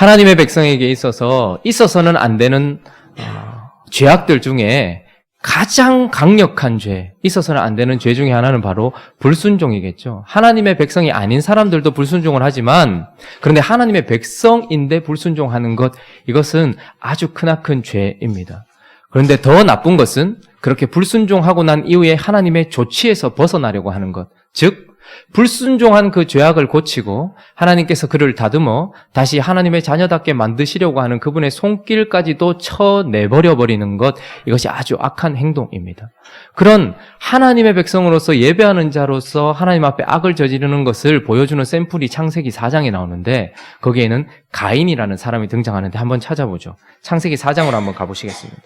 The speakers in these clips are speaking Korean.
하나님의 백성에게 있어서는 안 되는 죄악들 중에 가장 강력한 죄, 있어서는 안 되는 죄 중에 하나는 바로 불순종이겠죠. 하나님의 백성이 아닌 사람들도 불순종을 하지만, 그런데 하나님의 백성인데 불순종하는 것, 이것은 아주 크나큰 죄입니다. 그런데 더 나쁜 것은 그렇게 불순종하고 난 이후에 하나님의 조치에서 벗어나려고 하는 것, 즉 불순종한 그 죄악을 고치고 하나님께서 그를 다듬어 다시 하나님의 자녀답게 만드시려고 하는 그분의 손길까지도 쳐내버려 버리는 것, 이것이 아주 악한 행동입니다. 그런 하나님의 백성으로서 예배하는 자로서 하나님 앞에 악을 저지르는 것을 보여주는 샘플이 창세기 4장에 나오는데, 거기에는 가인이라는 사람이 등장하는데 한번 찾아보죠. 창세기 4장으로 한번 가보시겠습니다.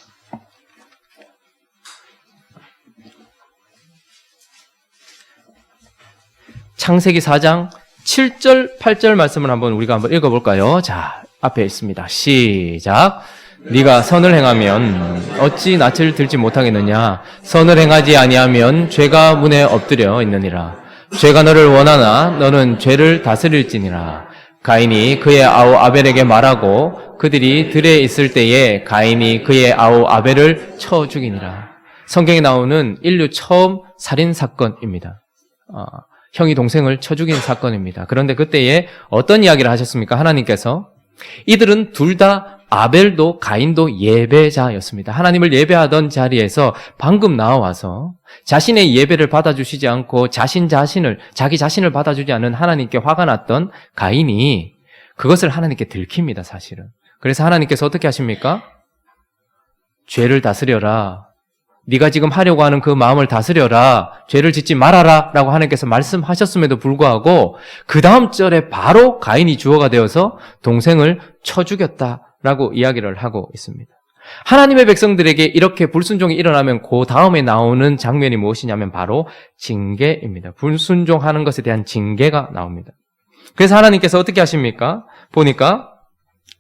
창세기 4장 7절, 8절 말씀을 우리가 한번 읽어볼까요? 자, 앞에 있습니다. 시작. 네가 선을 행하면 어찌 낯을 들지 못하겠느냐? 선을 행하지 아니하면 죄가 문에 엎드려 있느니라. 죄가 너를 원하나 너는 죄를 다스릴지니라. 가인이 그의 아우 아벨에게 말하고 그들이 들에 있을 때에 가인이 그의 아우 아벨을 쳐 죽이니라. 성경에 나오는 인류 처음 살인 사건입니다. 형이 동생을 쳐 죽인 사건입니다. 그런데 그때에 어떤 이야기를 하셨습니까? 하나님께서 이들은 둘 다 아벨도 가인도 예배자였습니다. 하나님을 예배하던 자리에서 방금 나와서 자신의 예배를 받아주시지 않고 자기 자신을 받아주지 않은 하나님께 화가 났던 가인이 그것을 하나님께 들킵니다, 사실은. 그래서 하나님께서 어떻게 하십니까? 죄를 다스려라. 네가 지금 하려고 하는 그 마음을 다스려라. 죄를 짓지 말아라. 라고 하나님께서 말씀하셨음에도 불구하고 그 다음 절에 바로 가인이 주어가 되어서 동생을 쳐 죽였다라고 이야기를 하고 있습니다. 하나님의 백성들에게 이렇게 불순종이 일어나면 그 다음에 나오는 장면이 무엇이냐면 바로 징계입니다. 불순종하는 것에 대한 징계가 나옵니다. 그래서 하나님께서 어떻게 하십니까? 보니까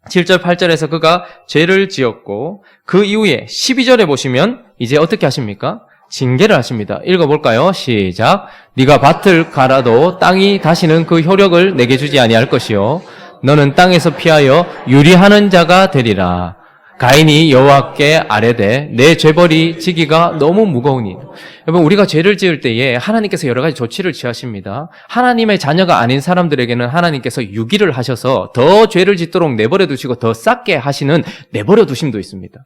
7절, 8절에서 그가 죄를 지었고 그 이후에 12절에 보시면 이제 어떻게 하십니까? 징계를 하십니다. 읽어볼까요? 시작. 네가 밭을 갈아도 땅이 다시는 그 효력을 내게 주지 아니할 것이요 너는 땅에서 피하여 유리하는 자가 되리라. 가인이 여호와께 아뢰되 내 죄벌이 지기가 너무 무거우니. 여러분, 우리가 죄를 지을 때에 하나님께서 여러 가지 조치를 취하십니다. 하나님의 자녀가 아닌 사람들에게는 하나님께서 유기를 하셔서 더 죄를 짓도록 내버려 두시고 더 싹게 하시는 내버려 두심도 있습니다.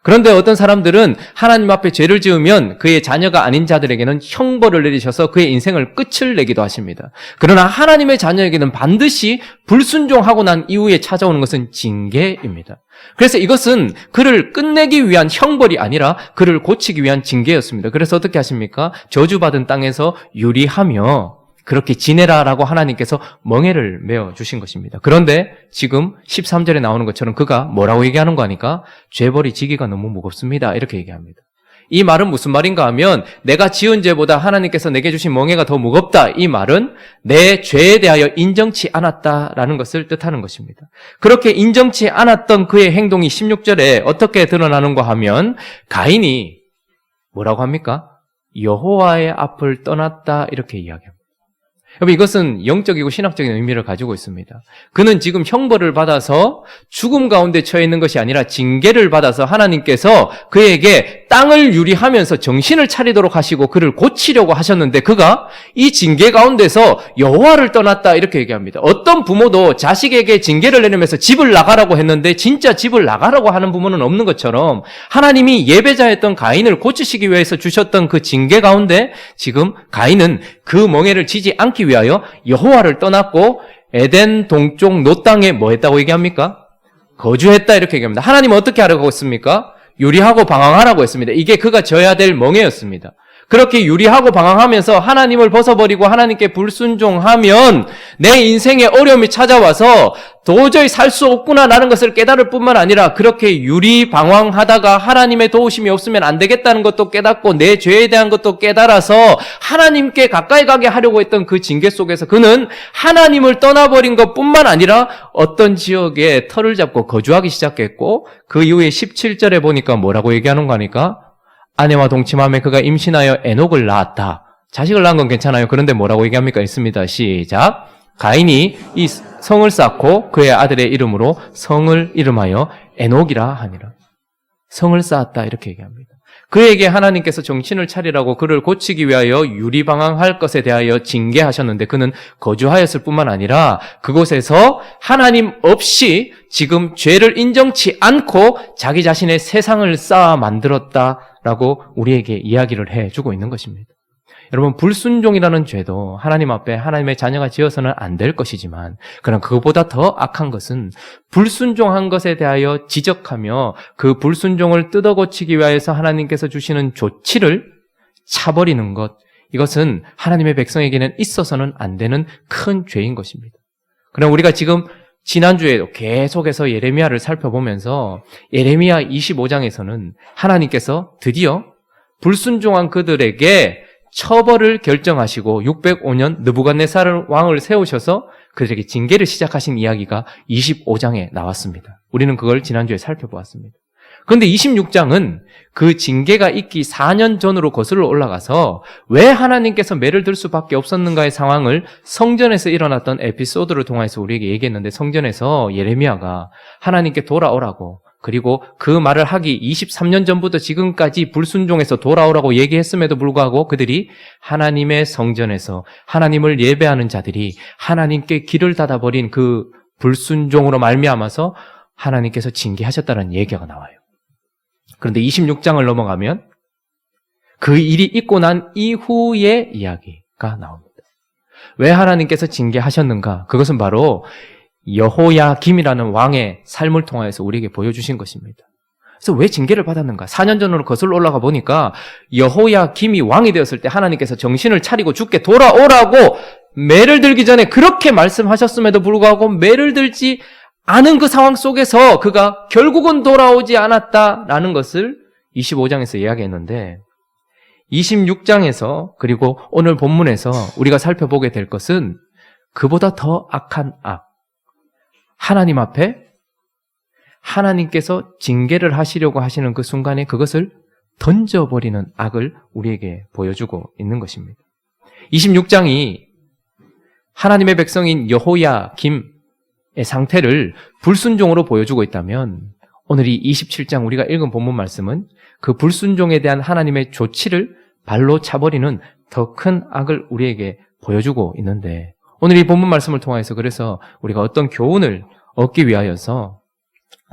그런데 어떤 사람들은 하나님 앞에 죄를 지으면 그의 자녀가 아닌 자들에게는 형벌을 내리셔서 그의 인생을 끝을 내기도 하십니다. 그러나 하나님의 자녀에게는 반드시 불순종하고 난 이후에 찾아오는 것은 징계입니다. 그래서 이것은 그를 끝내기 위한 형벌이 아니라 그를 고치기 위한 징계였습니다. 그래서 어떻게 하십니까? 저주받은 땅에서 유리하며 그렇게 지내라라고 하나님께서 멍에를 메어 주신 것입니다. 그런데 지금 13절에 나오는 것처럼 그가 뭐라고 얘기하는 거 아니까? 죄벌이 지기가 너무 무겁습니다. 이렇게 얘기합니다. 이 말은 무슨 말인가 하면 내가 지은 죄보다 하나님께서 내게 주신 멍에가 더 무겁다. 이 말은 내 죄에 대하여 인정치 않았다라는 것을 뜻하는 것입니다. 그렇게 인정치 않았던 그의 행동이 16절에 어떻게 드러나는가 하면 가인이 뭐라고 합니까? 여호와의 앞을 떠났다 이렇게 이야기합니다. 여러분, 이것은 영적이고 신학적인 의미를 가지고 있습니다. 그는 지금 형벌을 받아서 죽음 가운데 처해 있는 것이 아니라 징계를 받아서 하나님께서 그에게 땅을 유리하면서 정신을 차리도록 하시고 그를 고치려고 하셨는데 그가 이 징계 가운데서 여호와를 떠났다 이렇게 얘기합니다. 어떤 부모도 자식에게 징계를 내리면서 집을 나가라고 했는데 진짜 집을 나가라고 하는 부모는 없는 것처럼 하나님이 예배자였던 가인을 고치시기 위해서 주셨던 그 징계 가운데 지금 가인은 그 멍에를 지지 않기 위하여 여호와를 떠났고 에덴 동쪽 노 땅에 뭐 했다고 얘기합니까? 거주했다 이렇게 얘기합니다. 하나님은 어떻게 하라고 했습니까? 유리하고 방황하라고 했습니다. 이게 그가 져야 될 멍에였습니다. 그렇게 유리하고 방황하면서 하나님을 벗어버리고 하나님께 불순종하면 내 인생에 어려움이 찾아와서 도저히 살 수 없구나라는 것을 깨달을 뿐만 아니라 그렇게 유리방황하다가 하나님의 도우심이 없으면 안 되겠다는 것도 깨닫고 내 죄에 대한 것도 깨달아서 하나님께 가까이 가게 하려고 했던 그 징계 속에서 그는 하나님을 떠나버린 것뿐만 아니라 어떤 지역에 터를 잡고 거주하기 시작했고 그 이후에 17절에 보니까 뭐라고 얘기하는 거 아니까? 아내와 동침하며 그가 임신하여 에녹을 낳았다. 자식을 낳은 건 괜찮아요. 그런데 뭐라고 얘기합니까? 있습니다. 시작. 가인이 이 성을 쌓고 그의 아들의 이름으로 성을 이름하여 에녹이라 하니라. 성을 쌓았다 이렇게 얘기합니다. 그에게 하나님께서 정신을 차리라고 그를 고치기 위하여 유리방황할 것에 대하여 징계하셨는데 그는 거주하였을 뿐만 아니라 그곳에서 하나님 없이 지금 죄를 인정치 않고 자기 자신의 세상을 쌓아 만들었다라고 우리에게 이야기를 해주고 있는 것입니다. 여러분, 불순종이라는 죄도 하나님 앞에 하나님의 자녀가 지어서는 안 될 것이지만 그러나 그것보다 더 악한 것은 불순종한 것에 대하여 지적하며 그 불순종을 뜯어고치기 위하여서 하나님께서 주시는 조치를 차버리는 것, 이것은 하나님의 백성에게는 있어서는 안 되는 큰 죄인 것입니다. 그럼 우리가 지금 지난주에도 계속해서 예레미야를 살펴보면서 예레미야 25장에서는 하나님께서 드디어 불순종한 그들에게 처벌을 결정하시고 605년 느부갓네살 왕을 세우셔서 그들에게 징계를 시작하신 이야기가 25장에 나왔습니다. 우리는 그걸 지난주에 살펴보았습니다. 그런데 26장은 그 징계가 있기 4년 전으로 거슬러 올라가서 왜 하나님께서 매를 들 수밖에 없었는가의 상황을 성전에서 일어났던 에피소드를 통해서 우리에게 얘기했는데, 성전에서 예레미야가 하나님께 돌아오라고, 그리고 그 말을 하기 23년 전부터 지금까지 불순종해서 돌아오라고 얘기했음에도 불구하고 그들이 하나님의 성전에서 하나님을 예배하는 자들이 하나님께 길을 닫아버린 그 불순종으로 말미암아서 하나님께서 징계하셨다는 얘기가 나와요. 그런데 26장을 넘어가면 그 일이 있고 난 이후의 이야기가 나옵니다. 왜 하나님께서 징계하셨는가? 그것은 바로 여호야김이라는 왕의 삶을 통해서 우리에게 보여주신 것입니다. 그래서 왜 징계를 받았는가? 4년 전으로 거슬러 올라가 보니까 여호야김이 왕이 되었을 때 하나님께서 정신을 차리고 주께 돌아오라고 매를 들기 전에 그렇게 말씀하셨음에도 불구하고 매를 들지 않은 그 상황 속에서 그가 결국은 돌아오지 않았다라는 것을 25장에서 이야기했는데, 26장에서 그리고 오늘 본문에서 우리가 살펴보게 될 것은 그보다 더 악한 악, 하나님 앞에 하나님께서 징계를 하시려고 하시는 그 순간에 그것을 던져버리는 악을 우리에게 보여주고 있는 것입니다. 26장이 하나님의 백성인 여호야김의 상태를 불순종으로 보여주고 있다면, 오늘 이 27장 우리가 읽은 본문 말씀은 그 불순종에 대한 하나님의 조치를 발로 차버리는 더 큰 악을 우리에게 보여주고 있는데, 오늘 이 본문 말씀을 통해서 그래서 우리가 어떤 교훈을 얻기 위하여서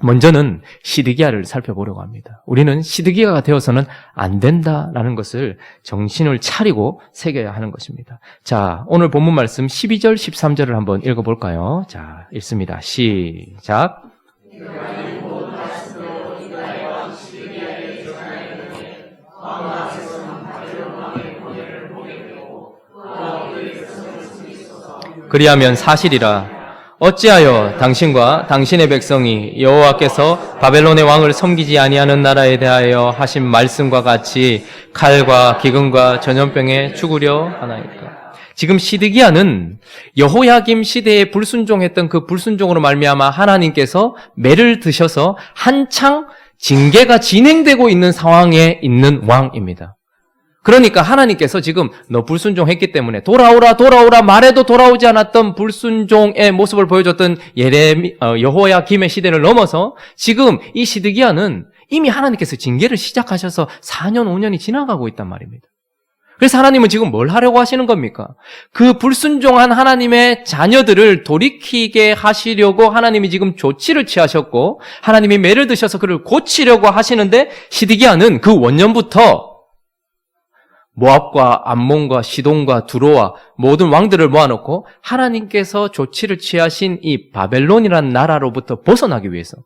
먼저는 시드기야를 살펴보려고 합니다. 우리는 시드기야가 되어서는 안 된다라는 것을 정신을 차리고 새겨야 하는 것입니다. 자, 오늘 본문 말씀 12절, 13절을 한번 읽어볼까요? 자, 읽습니다. 시작. 그리하면 사실이라. 어찌하여 당신과 당신의 백성이 여호와께서 바벨론의 왕을 섬기지 아니하는 나라에 대하여 하신 말씀과 같이 칼과 기근과 전염병에 죽으려 하나이까? 지금 시드기야는 여호야김 시대에 불순종했던 그 불순종으로 말미암아 하나님께서 매를 드셔서 한창 징계가 진행되고 있는 상황에 있는 왕입니다. 그러니까 하나님께서 지금 너 불순종했기 때문에 돌아오라 말해도 돌아오지 않았던 불순종의 모습을 보여줬던 여호야김의 시대를 넘어서 지금 이 시드기야는 이미 하나님께서 징계를 시작하셔서 4년 5년이 지나가고 있단 말입니다. 그래서 하나님은 지금 뭘 하려고 하시는 겁니까? 그 불순종한 하나님의 자녀들을 돌이키게 하시려고 하나님이 지금 조치를 취하셨고 하나님이 매를 드셔서 그를 고치려고 하시는데, 시드기야는 그 원년부터 모압과 암몬과 시돈과 두로와 모든 왕들을 모아놓고 하나님께서 조치를 취하신 이 바벨론이라는 나라로부터 벗어나기 위해서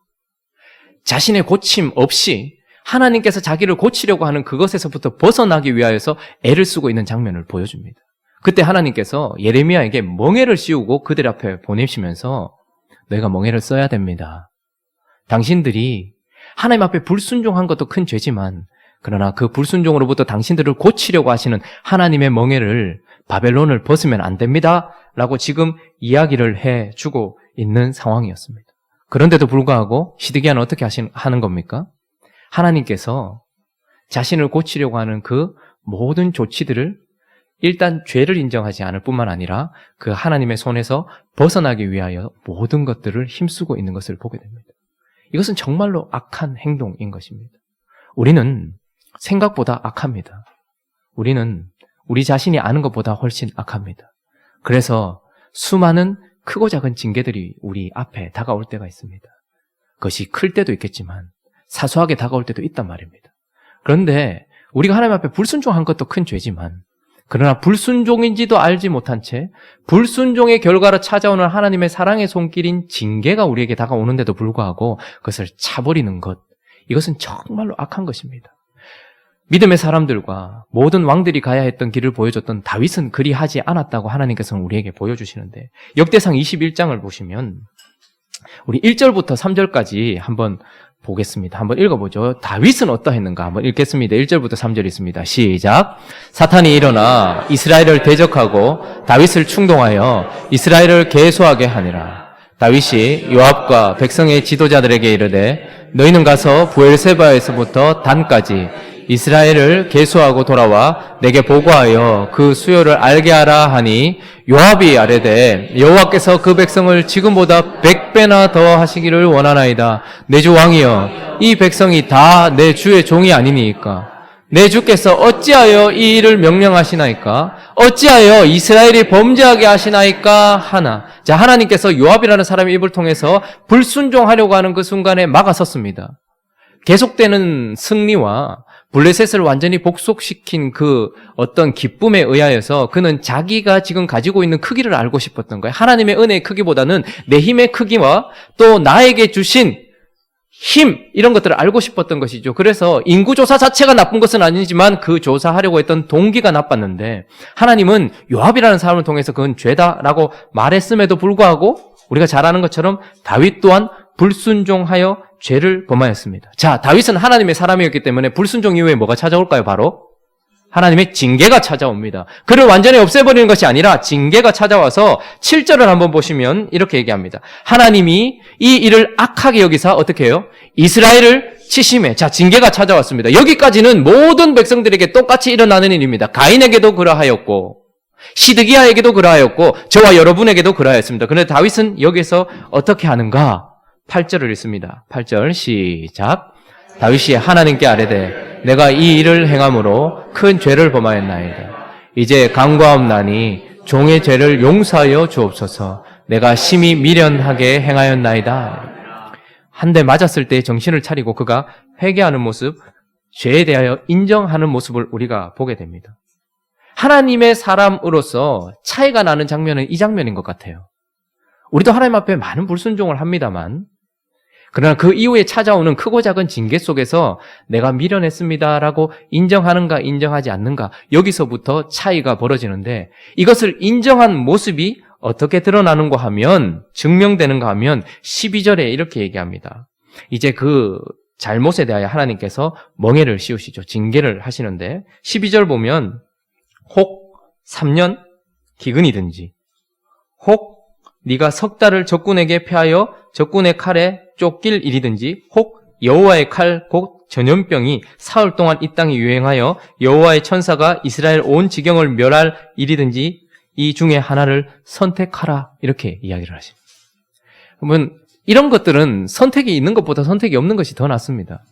자신의 고침 없이 하나님께서 자기를 고치려고 하는 그것에서부터 벗어나기 위하여서 애를 쓰고 있는 장면을 보여줍니다. 그때 하나님께서 예레미야에게 멍에를 씌우고 그들 앞에 보내시면서 너희가 멍에를 써야 됩니다. 당신들이 하나님 앞에 불순종한 것도 큰 죄지만 그러나 그 불순종으로부터 당신들을 고치려고 하시는 하나님의 멍에를, 바벨론을 벗으면 안 됩니다 라고 지금 이야기를 해주고 있는 상황이었습니다. 그런데도 불구하고 시드기야는 어떻게 하는 겁니까? 하나님께서 자신을 고치려고 하는 그 모든 조치들을 일단 죄를 인정하지 않을 뿐만 아니라 그 하나님의 손에서 벗어나기 위하여 모든 것들을 힘쓰고 있는 것을 보게 됩니다. 이것은 정말로 악한 행동인 것입니다. 우리는 생각보다 악합니다. 우리는 우리 자신이 아는 것보다 훨씬 악합니다. 그래서 수많은 크고 작은 징계들이 우리 앞에 다가올 때가 있습니다. 그것이 클 때도 있겠지만 사소하게 다가올 때도 있단 말입니다. 그런데 우리가 하나님 앞에 불순종한 것도 큰 죄지만 그러나 불순종인지도 알지 못한 채 불순종의 결과로 찾아오는 하나님의 사랑의 손길인 징계가 우리에게 다가오는데도 불구하고 그것을 차버리는 것, 이것은 정말로 악한 것입니다. 믿음의 사람들과 모든 왕들이 가야 했던 길을 보여줬던 다윗은 그리하지 않았다고 하나님께서는 우리에게 보여주시는데 역대상 21장을 보시면 우리 1절부터 3절까지 한번 보겠습니다. 한번 읽어보죠. 다윗은 어떠했는가 한번 읽겠습니다. 1절부터 3절 있습니다. 시작. 사탄이 일어나 이스라엘을 대적하고 다윗을 충동하여 이스라엘을 계수하게 하니라. 다윗이 요압과 백성의 지도자들에게 이르되 너희는 가서 부엘세바에서부터 단까지 이스라엘을 계수하고 돌아와 내게 보고하여 그 수요를 알게 하라 하니 요압이 아뢰되 여호와께서 그 백성을 지금보다 100배나 더 하시기를 원하나이다. 내 주 왕이여 이 백성이 다 내 주의 종이 아니니까 내 주께서 어찌하여 이 일을 명령하시나이까 어찌하여 이스라엘이 범죄하게 하시나이까 하나. 자, 하나님께서 요압이라는 사람의 입을 통해서 불순종하려고 하는 그 순간에 막아섰습니다. 계속되는 승리와 블레셋을 완전히 복속시킨 그 어떤 기쁨에 의하여서 그는 자기가 지금 가지고 있는 크기를 알고 싶었던 거예요. 하나님의 은혜의 크기보다는 내 힘의 크기와 또 나에게 주신 힘, 이런 것들을 알고 싶었던 것이죠. 그래서 인구조사 자체가 나쁜 것은 아니지만 그 조사하려고 했던 동기가 나빴는데 하나님은 요압이라는 사람을 통해서 그건 죄다라고 말했음에도 불구하고 우리가 잘 아는 것처럼 다윗 또한 불순종하여 죄를 범하였습니다. 자, 다윗은 하나님의 사람이었기 때문에 불순종 이후에 뭐가 찾아올까요? 바로 하나님의 징계가 찾아옵니다. 그를 완전히 없애버리는 것이 아니라 징계가 찾아와서 7절을 한번 보시면 이렇게 얘기합니다. 하나님이 이 일을 악하게 여기사 어떻게 해요? 이스라엘을 치심해. 자, 징계가 찾아왔습니다. 여기까지는 모든 백성들에게 똑같이 일어나는 일입니다. 가인에게도 그러하였고 시드기야에게도 그러하였고 저와 여러분에게도 그러하였습니다. 그런데 다윗은 여기서 어떻게 하는가? 8절을 읽습니다. 8절 시작. 다윗이 하나님께 아뢰되 내가 이 일을 행함으로 큰 죄를 범하였나이다. 이제 간과없나니 종의 죄를 용서하여 주옵소서. 내가 심히 미련하게 행하였나이다. 한 대 맞았을 때 정신을 차리고 그가 회개하는 모습, 죄에 대하여 인정하는 모습을 우리가 보게 됩니다. 하나님의 사람으로서 차이가 나는 장면은 이 장면인 것 같아요. 우리도 하나님 앞에 많은 불순종을 합니다만 그러나 그 이후에 찾아오는 크고 작은 징계 속에서 내가 미련했습니다라고 인정하는가 인정하지 않는가 여기서부터 차이가 벌어지는데 이것을 인정한 모습이 어떻게 드러나는가 하면 증명되는가 하면 12절에 이렇게 얘기합니다. 이제 그 잘못에 대하여 하나님께서 멍에를 씌우시죠. 징계를 하시는데 12절 보면 혹 3년 기근이든지 혹 네가 석 달을 적군에게 패하여 적군의 칼에 쫓길 일이든지 혹 여호와의 칼 곧 전염병이 사흘 동안 이 땅에 유행하여 여호와의 천사가 이스라엘 온 지경을 멸할 일이든지 이 중에 하나를 선택하라 이렇게 이야기를 하십니다. 그러면 이런 것들은 선택이 있는 것보다 선택이 없는 것이 더 낫습니다.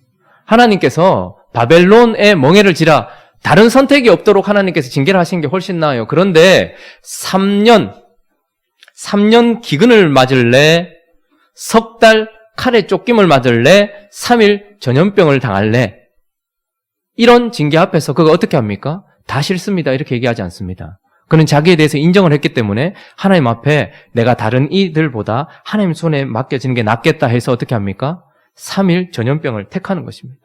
하나님께서 바벨론의 멍에를 지라 다른 선택이 없도록 하나님께서 징계를 하신 게 훨씬 나아요. 그런데 3년 기근을 맞을래? 석 달 칼에 쫓김을 맞을래? 3일 전염병을 당할래? 이런 징계 앞에서 그거 어떻게 합니까? 다 싫습니다. 이렇게 얘기하지 않습니다. 그는 자기에 대해서 인정을 했기 때문에 하나님 앞에 내가 다른 이들보다 하나님 손에 맡겨지는 게 낫겠다 해서 어떻게 합니까? 3일 전염병을 택하는 것입니다.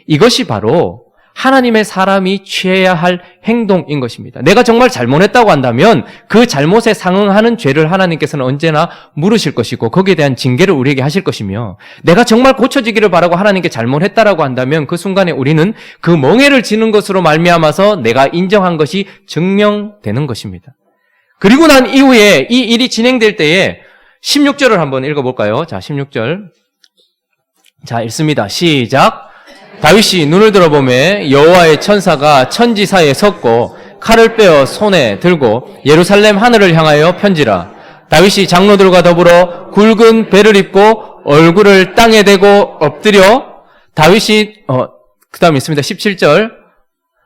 이것이 바로 하나님의 사람이 취해야 할 행동인 것입니다. 내가 정말 잘못했다고 한다면 그 잘못에 상응하는 죄를 하나님께서는 언제나 물으실 것이고 거기에 대한 징계를 우리에게 하실 것이며 내가 정말 고쳐지기를 바라고 하나님께 잘못했다라고 한다면 그 순간에 우리는 그 멍에를 지는 것으로 말미암아서 내가 인정한 것이 증명되는 것입니다. 그리고 난 이후에 이 일이 진행될 때에 16절을 한번 읽어볼까요? 자, 16절. 자, 읽습니다. 시작. 다윗이 눈을 들어보매 여호와의 천사가 천지 사이에 섰고 칼을 빼어 손에 들고 예루살렘 하늘을 향하여 편지라. 다윗이 장로들과 더불어 굵은 배를 입고 얼굴을 땅에 대고 엎드려 다윗이 그 다음에 있습니다. 17절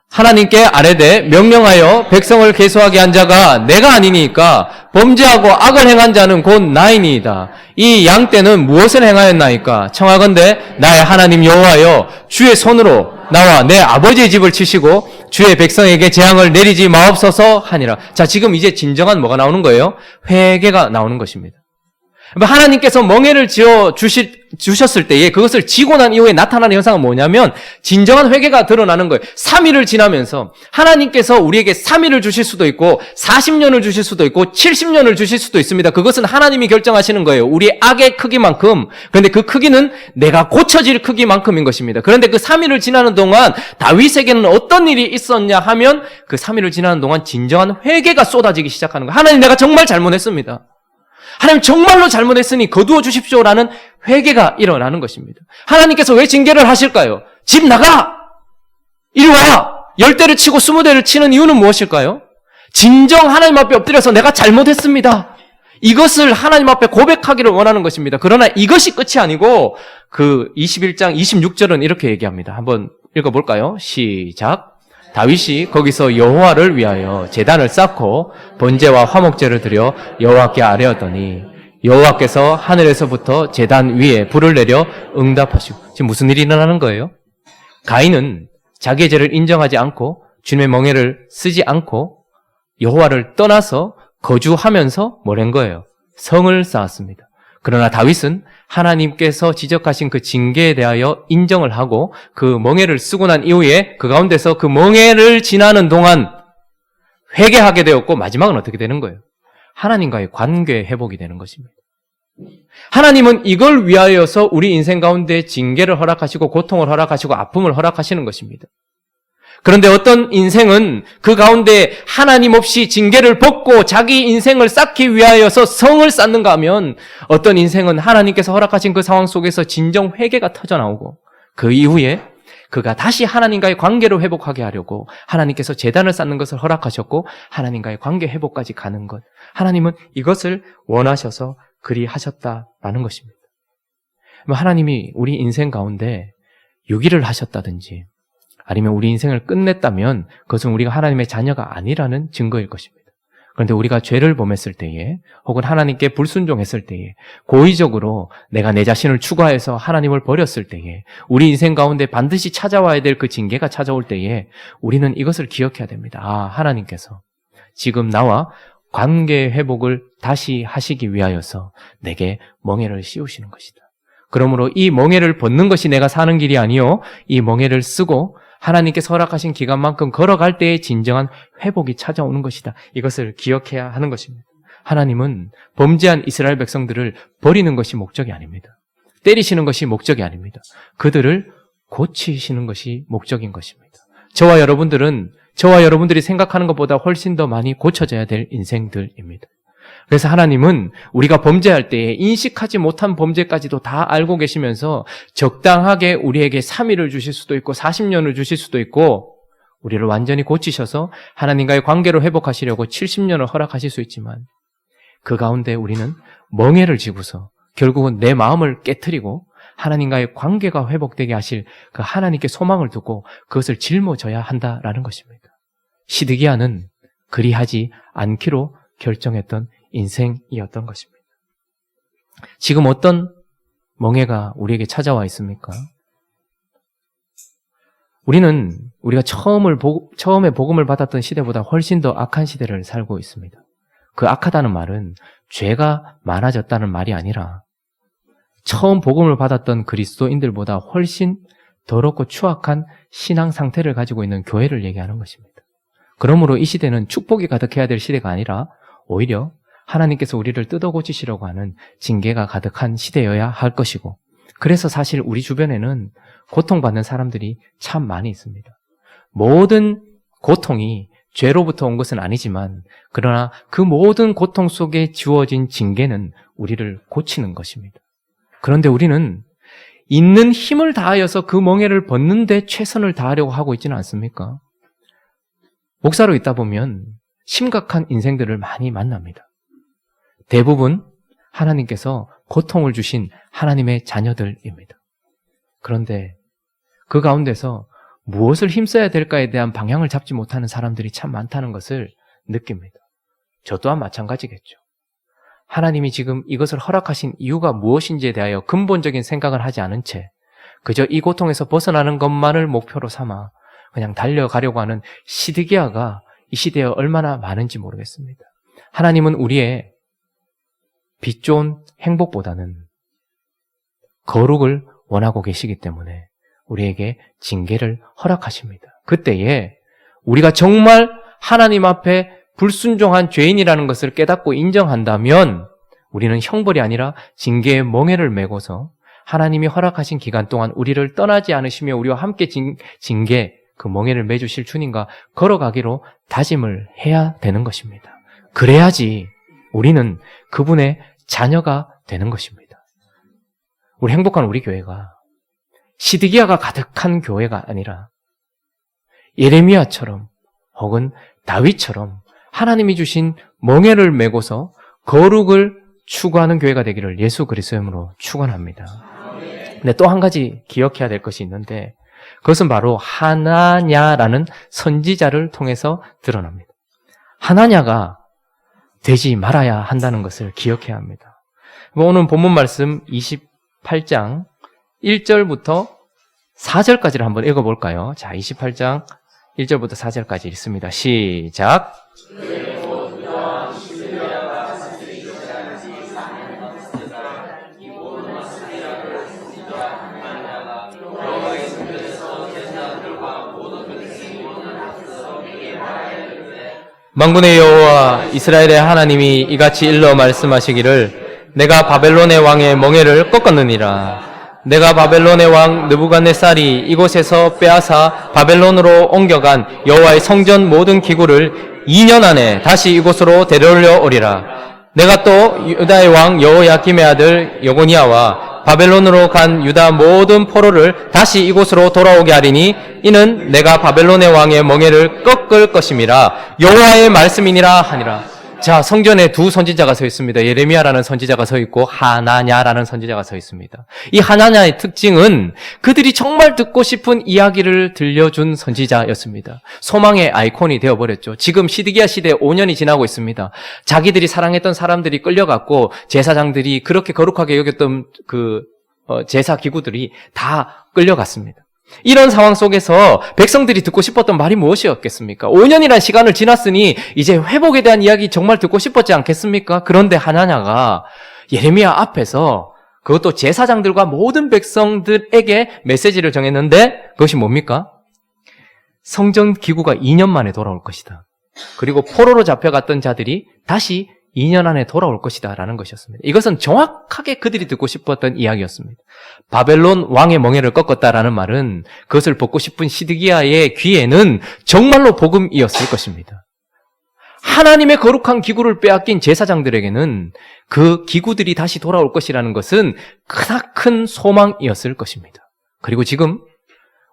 하나님께 아뢰되 명령하여 백성을 계수하게 한 자가 내가 아니니까 범죄하고 악을 행한 자는 곧 나이니이다. 이 양 떼는 무엇을 행하였나이까? 청하건대 나의 하나님 여호와여 주의 손으로 나와 내 아버지의 집을 치시고 주의 백성에게 재앙을 내리지 마옵소서 하니라. 자, 지금 이제 진정한 뭐가 나오는 거예요? 회개가 나오는 것입니다. 하나님께서 멍에를 지어 주셨을 때에 그것을 지고 난 이후에 나타나는 현상은 뭐냐면 진정한 회개가 드러나는 거예요. 3일을 지나면서 하나님께서 우리에게 3일을 주실 수도 있고 40년을 주실 수도 있고 70년을 주실 수도 있습니다. 그것은 하나님이 결정하시는 거예요. 우리 악의 크기만큼. 그런데 그 크기는 내가 고쳐질 크기만큼인 것입니다. 그런데 그 3일을 지나는 동안 다윗에게는 어떤 일이 있었냐 하면 그 3일을 지나는 동안 진정한 회개가 쏟아지기 시작하는 거예요. 하나님, 내가 정말 잘못했습니다. 하나님, 정말로 잘못했으니 거두어 주십시오라는 회개가 일어나는 것입니다. 하나님께서 왜 징계를 하실까요? 집 나가! 이리 와! 10대를 치고 20대를 치는 이유는 무엇일까요? 진정 하나님 앞에 엎드려서 내가 잘못했습니다. 이것을 하나님 앞에 고백하기를 원하는 것입니다. 그러나 이것이 끝이 아니고 그 21장 26절은 이렇게 얘기합니다. 한번 읽어볼까요? 시작. 다윗이 거기서 여호와를 위하여 제단을 쌓고 번제와 화목제를 드려 여호와께 아뢰었더니 여호와께서 하늘에서부터 제단 위에 불을 내려 응답하시고. 지금 무슨 일이 일어나는 거예요? 가인은 자기의 죄를 인정하지 않고 주님의 멍에를 쓰지 않고 여호와를 떠나서 거주하면서 뭘 한 거예요? 성을 쌓았습니다. 그러나 다윗은 하나님께서 지적하신 그 징계에 대하여 인정을 하고 그 멍에를 쓰고 난 이후에 그 가운데서 그 멍에를 지나는 동안 회개하게 되었고 마지막은 어떻게 되는 거예요? 하나님과의 관계 회복이 되는 것입니다. 하나님은 이걸 위하여서 우리 인생 가운데 징계를 허락하시고 고통을 허락하시고 아픔을 허락하시는 것입니다. 그런데 어떤 인생은 그 가운데 하나님 없이 징계를 벗고 자기 인생을 쌓기 위하여서 성을 쌓는가 하면 어떤 인생은 하나님께서 허락하신 그 상황 속에서 진정 회개가 터져나오고 그 이후에 그가 다시 하나님과의 관계를 회복하게 하려고 하나님께서 제단을 쌓는 것을 허락하셨고 하나님과의 관계 회복까지 가는 것. 하나님은 이것을 원하셔서 그리 하셨다라는 것입니다. 하나님이 우리 인생 가운데 유기를 하셨다든지 아니면 우리 인생을 끝냈다면 그것은 우리가 하나님의 자녀가 아니라는 증거일 것입니다. 그런데 우리가 죄를 범했을 때에 혹은 하나님께 불순종했을 때에 고의적으로 내가 내 자신을 추구해서 하나님을 버렸을 때에 우리 인생 가운데 반드시 찾아와야 될 그 징계가 찾아올 때에 우리는 이것을 기억해야 됩니다. 아, 하나님께서 지금 나와 관계 회복을 다시 하시기 위하여서 내게 멍에를 씌우시는 것이다. 그러므로 이 멍에를 벗는 것이 내가 사는 길이 아니요 이 멍에를 쓰고 하나님께서 허락하신 기간만큼 걸어갈 때에 진정한 회복이 찾아오는 것이다. 이것을 기억해야 하는 것입니다. 하나님은 범죄한 이스라엘 백성들을 버리는 것이 목적이 아닙니다. 때리시는 것이 목적이 아닙니다. 그들을 고치시는 것이 목적인 것입니다. 저와 여러분들이 생각하는 것보다 훨씬 더 많이 고쳐져야 될 인생들입니다. 그래서 하나님은 우리가 범죄할 때에 인식하지 못한 범죄까지도 다 알고 계시면서 적당하게 우리에게 3일을 주실 수도 있고 40년을 주실 수도 있고 우리를 완전히 고치셔서 하나님과의 관계를 회복하시려고 70년을 허락하실 수 있지만 그 가운데 우리는 멍에를 지고서 결국은 내 마음을 깨트리고 하나님과의 관계가 회복되게 하실 그 하나님께 소망을 두고 그것을 짊어져야 한다라는 것입니다. 시드기야는 그리하지 않기로 결정했던 인생이었던 것입니다. 지금 어떤 멍해가 우리에게 찾아와 있습니까? 우리가 처음에 복음을 받았던 시대보다 훨씬 더 악한 시대를 살고 있습니다. 그 악하다는 말은 죄가 많아졌다는 말이 아니라 처음 복음을 받았던 그리스도인들보다 훨씬 더럽고 추악한 신앙 상태를 가지고 있는 교회를 얘기하는 것입니다. 그러므로 이 시대는 축복이 가득해야 될 시대가 아니라 오히려 하나님께서 우리를 뜯어 고치시려고 하는 징계가 가득한 시대여야 할 것이고 그래서 사실 우리 주변에는 고통받는 사람들이 참 많이 있습니다. 모든 고통이 죄로부터 온 것은 아니지만 그러나 그 모든 고통 속에 주어진 징계는 우리를 고치는 것입니다. 그런데 우리는 있는 힘을 다하여서 그 멍에를 벗는 데 최선을 다하려고 하고 있지는 않습니까? 목사로 있다 보면 심각한 인생들을 많이 만납니다. 대부분 하나님께서 고통을 주신 하나님의 자녀들입니다. 그런데 그 가운데서 무엇을 힘써야 될까에 대한 방향을 잡지 못하는 사람들이 참 많다는 것을 느낍니다. 저 또한 마찬가지겠죠. 하나님이 지금 이것을 허락하신 이유가 무엇인지에 대하여 근본적인 생각을 하지 않은 채 그저 이 고통에서 벗어나는 것만을 목표로 삼아 그냥 달려가려고 하는 시드기야가 이 시대에 얼마나 많은지 모르겠습니다. 하나님은 우리의 빛 좋은 행복보다는 거룩을 원하고 계시기 때문에 우리에게 징계를 허락하십니다. 그때에 우리가 정말 하나님 앞에 불순종한 죄인이라는 것을 깨닫고 인정한다면 우리는 형벌이 아니라 징계의 멍에를 메고서 하나님이 허락하신 기간 동안 우리를 떠나지 않으시며 우리와 함께 징계, 그 멍에를 메주실 주님과 걸어가기로 다짐을 해야 되는 것입니다. 그래야지 우리는 그분의 자녀가 되는 것입니다. 우리 행복한 우리 교회가 시드기야가 가득한 교회가 아니라 예레미야처럼 혹은 다윗처럼 하나님이 주신 멍에를 메고서 거룩을 추구하는 교회가 되기를 예수 그리스도의 이름으로 축원합니다. 근데 또 한 가지 기억해야 될 것이 있는데 그것은 바로 하나냐라는 선지자를 통해서 드러납니다. 하나냐가 되지 말아야 한다는 것을 기억해야 합니다. 오늘 본문 말씀 28장 1절부터 4절까지를 한번 읽어볼까요? 자, 28장 1절부터 4절까지 읽습니다. 시작. 만군의 여호와 이스라엘의 하나님이 이같이 일러 말씀하시기를 내가 바벨론의 왕의 멍에를 꺾었느니라. 내가 바벨론의 왕 느부갓네살이 이곳에서 빼앗아 바벨론으로 옮겨간 여호와의 성전 모든 기구를 2년 안에 다시 이곳으로 데려올려 오리라. 내가 또 유다의 왕 여호야김의 아들 여고니아와 바벨론으로 간 유다 모든 포로를 다시 이곳으로 돌아오게 하리니 이는 내가 바벨론의 왕의 멍에를 꺾을 것임이라. 여호와의 말씀이니라 하니라. 자, 성전에 두 선지자가 서 있습니다. 예레미야라는 선지자가 서 있고 하나냐라는 선지자가 서 있습니다. 이 하나냐의 특징은 그들이 정말 듣고 싶은 이야기를 들려준 선지자였습니다. 소망의 아이콘이 되어버렸죠. 지금 시드기야 시대 5년이 지나고 있습니다. 자기들이 사랑했던 사람들이 끌려갔고 제사장들이 그렇게 거룩하게 여겼던 제사 기구들이 다 끌려갔습니다. 이런 상황 속에서 백성들이 듣고 싶었던 말이 무엇이었겠습니까? 5년이라는 시간을 지났으니 이제 회복에 대한 이야기 정말 듣고 싶었지 않겠습니까? 그런데 하나냐가 예레미야 앞에서 그것도 제사장들과 모든 백성들에게 메시지를 정했는데 그것이 뭡니까? 성전 기구가 2년 만에 돌아올 것이다. 그리고 포로로 잡혀갔던 자들이 다시 2년 안에 돌아올 것이다 라는 것이었습니다. 이것은 정확하게 그들이 듣고 싶었던 이야기였습니다. 바벨론 왕의 멍에를 꺾었다라는 말은 그것을 듣고 싶은 시드기야의 귀에는 정말로 복음이었을 것입니다. 하나님의 거룩한 기구를 빼앗긴 제사장들에게는 그 기구들이 다시 돌아올 것이라는 것은 크나큰 소망이었을 것입니다. 그리고 지금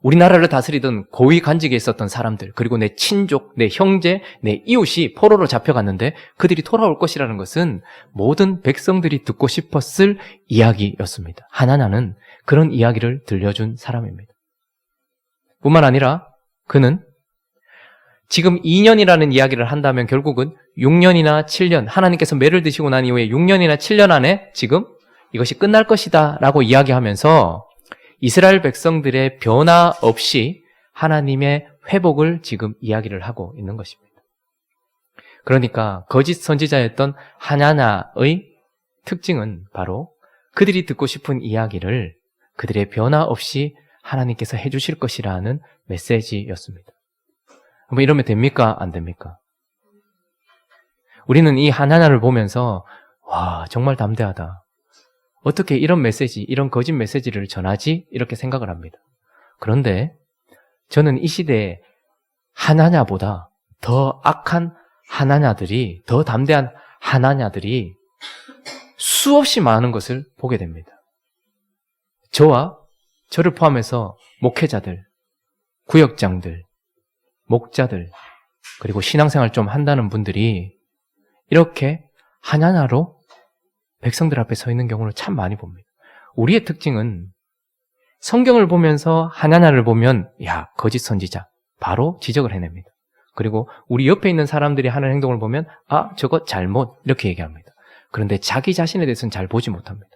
우리나라를 다스리던 고위 간직에 있었던 사람들, 그리고 내 친족, 내 형제, 내 이웃이 포로로 잡혀갔는데 그들이 돌아올 것이라는 것은 모든 백성들이 듣고 싶었을 이야기였습니다. 하나냐는 그런 이야기를 들려준 사람입니다. 뿐만 아니라 그는 지금 2년이라는 이야기를 한다면 결국은 6년이나 7년, 하나님께서 매를 드시고 난 이후에 6년이나 7년 안에 지금 이것이 끝날 것이다 라고 이야기하면서 이스라엘 백성들의 변화 없이 하나님의 회복을 지금 이야기를 하고 있는 것입니다. 그러니까 거짓 선지자였던 하나냐의 특징은 바로 그들이 듣고 싶은 이야기를 그들의 변화 없이 하나님께서 해주실 것이라는 메시지였습니다. 뭐 이러면 됩니까? 안 됩니까? 우리는 이 하나냐를 보면서 와, 정말 담대하다. 어떻게 이런 메시지, 이런 거짓 메시지를 전하지? 이렇게 생각을 합니다. 그런데 저는 이 시대에 하나냐보다 더 악한 하나냐들이, 더 담대한 하나냐들이 수없이 많은 것을 보게 됩니다. 저를 포함해서 목회자들, 구역장들, 목자들, 그리고 신앙생활 좀 한다는 분들이 이렇게 하나하나로 백성들 앞에 서 있는 경우를 참 많이 봅니다. 우리의 특징은 성경을 보면서 하나하나를 보면 야, 거짓 선지자 바로 지적을 해냅니다. 그리고 우리 옆에 있는 사람들이 하는 행동을 보면 아, 저거 잘못 이렇게 얘기합니다. 그런데 자기 자신에 대해서는 잘 보지 못합니다.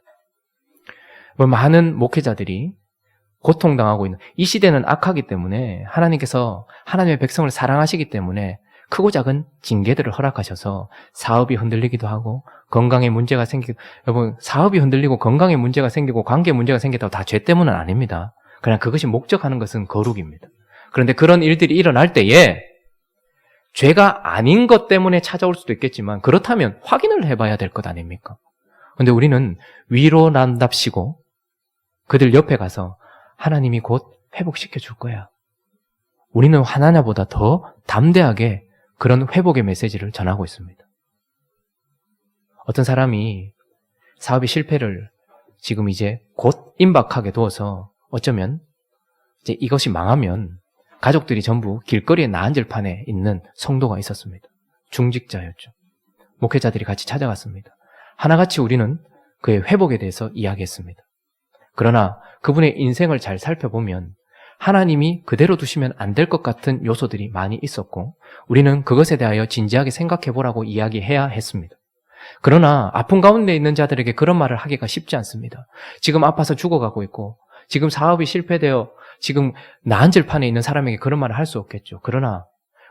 많은 목회자들이 고통당하고 있는 이 시대는 악하기 때문에 하나님께서 하나님의 백성을 사랑하시기 때문에 크고 작은 징계들을 허락하셔서 사업이 흔들리기도 하고 건강에 문제가 생기고 여러분 사업이 흔들리고 건강에 문제가 생기고 관계에 문제가 생겼다고 다 죄 때문은 아닙니다. 그냥 그것이 목적하는 것은 거룩입니다. 그런데 그런 일들이 일어날 때에 죄가 아닌 것 때문에 찾아올 수도 있겠지만 그렇다면 확인을 해봐야 될 것 아닙니까? 그런데 우리는 위로난답시고 그들 옆에 가서 하나님이 곧 회복시켜 줄 거야. 우리는 하나냐보다 더 담대하게 그런 회복의 메시지를 전하고 있습니다. 어떤 사람이 사업의 실패를 지금 이제 곧 임박하게 두어서 어쩌면 이제 이것이 망하면 가족들이 전부 길거리에 나앉을판에 있는 성도가 있었습니다. 중직자였죠. 목회자들이 같이 찾아갔습니다. 하나같이 우리는 그의 회복에 대해서 이야기했습니다. 그러나 그분의 인생을 잘 살펴보면 하나님이 그대로 두시면 안 될 것 같은 요소들이 많이 있었고 우리는 그것에 대하여 진지하게 생각해보라고 이야기해야 했습니다. 그러나 아픈 가운데 있는 자들에게 그런 말을 하기가 쉽지 않습니다. 지금 아파서 죽어가고 있고 지금 사업이 실패되어 지금 나앉을 판에 있는 사람에게 그런 말을 할 수 없겠죠. 그러나